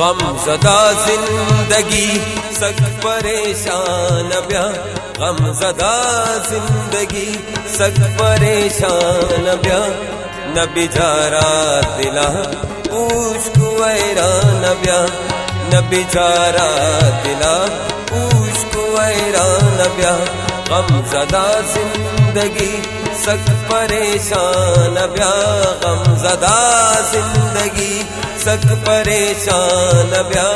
गम ज़दा जिंदगी सख्त परेशान ब्या, गम ज़दा जिंदगी सख्त परेशान ब्या। न बिचारा दिला पूछ को वैरान ब्या, न बिचारा दिला पूछ को वैरान ब्या। गम ज़दा जिंदगी सख्त परेशान ब्या, गम ज़दा जिंदगी सख्त परेशान ब्या।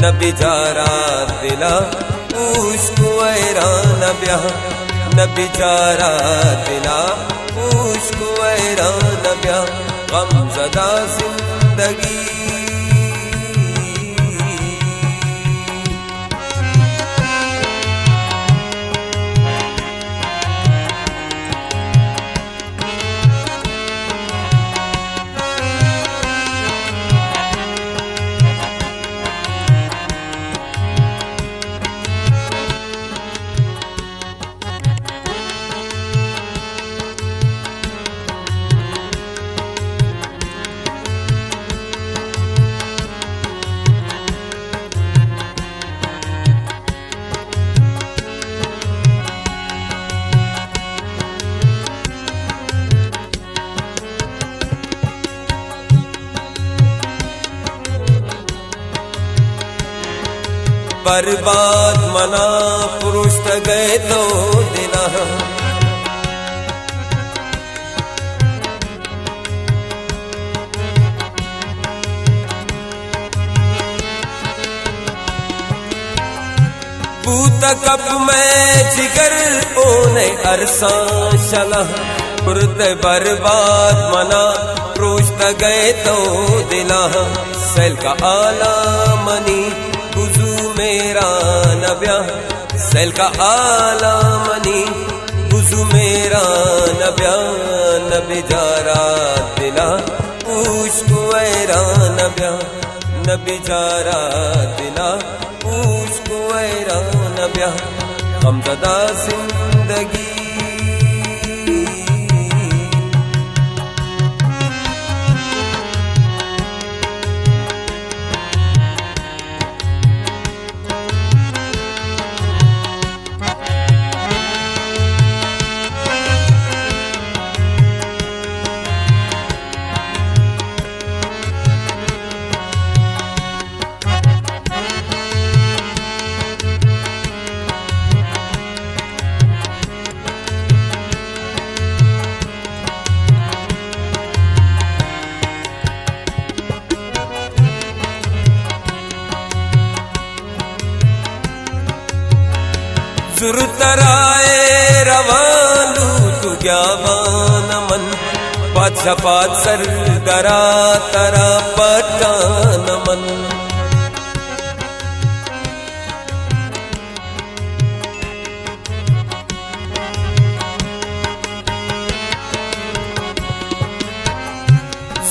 न बिचारा दिला पूछ को वैरान ब्या, न बिचारा दिला पूछ को वैरान ब्या। गम ज़दा जिंदगी बर्बाद मना पुरुष गए तो दिना। बूता कब मैं जिगर ओने अरसा शला, पुरत बर्बाद मना पुरुष गए तो दिला। सैल का आला मनी बुजू मेरा नब्या, सैल का आला मनी बुजू मेरा नब्या। न बिचारा दिला पूछ को वैरान ब्या, न बिचारा दिला पूछ को वैरान ब्या। गम ज़दा जिंदगी जुरतराए रवालू तू ज्ञावान मन, पाछा पात सर दरा तरा पटान मन।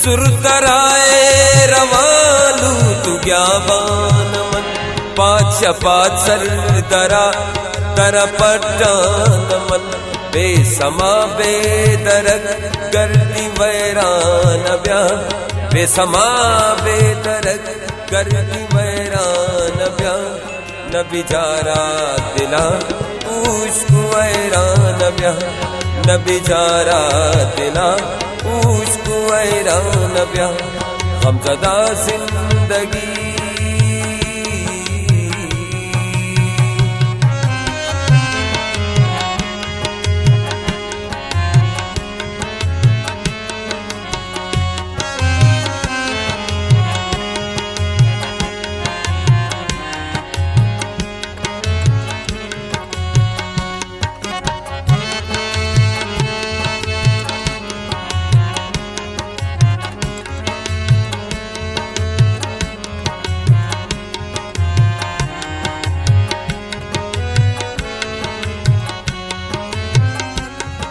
जुरतराए रवालू तू ज्ञावान मन, पाछा पात सर दरा तरा पटान मन। बेसमा बेदरक गर्दी वैरान ब्या, बेसमा बेदरक गर्दी वैरान ब्या। न बिचारा दिला पूछ को वैरान ब्या, न बिचारा दिला पूछ को वैरान ब्या। गम ज़दा जिंदगी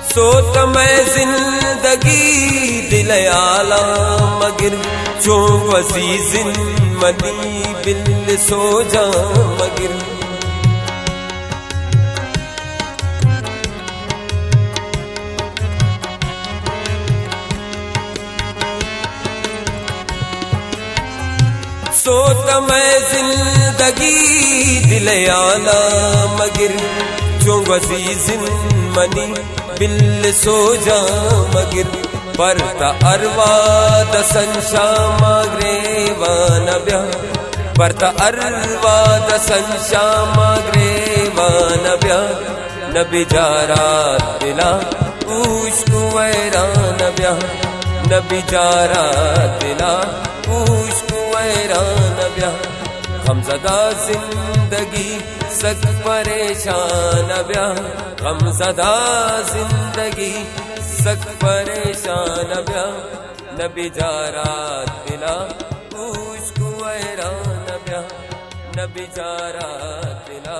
सोत मैं जिंदगी दिल आला मगर, जो वसीज़िन मनी बिल सो जा मगर। सोत मैं जिंदगी दिल आला मगिर चो वसीजिन मनी बिल सो जा मगिर परता अरवा दसन शामा ग्रेवान ब्या परता अरवा दसन शामा ग्रेवान ब्या नबी जारा दिला उश्क वैरान ब्या नबी जारा दिला उश्क वैरान ब्या हम सदा जिंदगी सक परेशान ब्या हम सदा जिंदगी सक परेशान ब्या नबी जारा दिला उश्क वैरान ब्या नबी जारा दिला